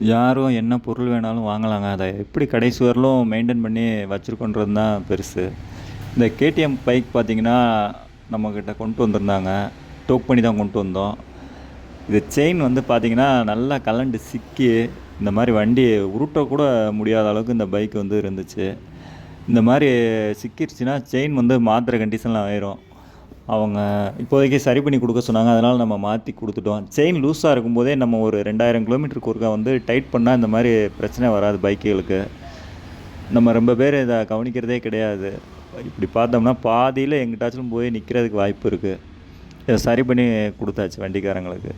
யாரும் என்ன பொருள் வேணாலும் வாங்கலாங்க. அத எப்படி கடைசி வரலும் மெயின்டெயின் பண்ணி வச்சுருக்கோன்றது தான் பெருசு. இந்த கேடிஎம் பைக் பார்த்தீங்கன்னா, நம்மக்கிட்ட கொண்டு வந்திருந்தாங்க. டோப் பண்ணி தான் கொண்டு வந்தோம். இது செயின் வந்து பார்த்தீங்கன்னா, நல்லா கழண்டு சிக்கி, இந்த மாரி வண்டி உருட்டக்கூட முடியாத அளவுக்கு இந்த பைக் வந்து இருந்துச்சு. இந்த மாரி சிக்கிருச்சுன்னா, செயின் வந்து மாத்துற கண்டிஷன்ல ஆயிரும். அவங்க இப்போதைக்கு சரி பண்ணி குடுக்க சொன்னாங்க. அதனால நம்ம மாத்தி குடுத்துட்டோம். செயின் லூஸா இருக்கும்போதே நம்ம ஒரு 2000 கிலோமீட்டருக்கு ஒருக்கா வந்து டைட் பண்ணா இந்த மாரி பிரச்சனை வராது பைக்குகளுக்கு. நம்ம ரொம்ப பேர் இத கவனிக்கிறதே கிடையாது. இப்படி பார்த்தோம்னா, பாதியில எங்கிட்டாச்சும் போய் நிக்கிறதுக்கு வாய்ப்பு இருக்கு. இத சரி பண்ணி குடுத்தாச்சு வண்டிக்காரங்களுக்கு.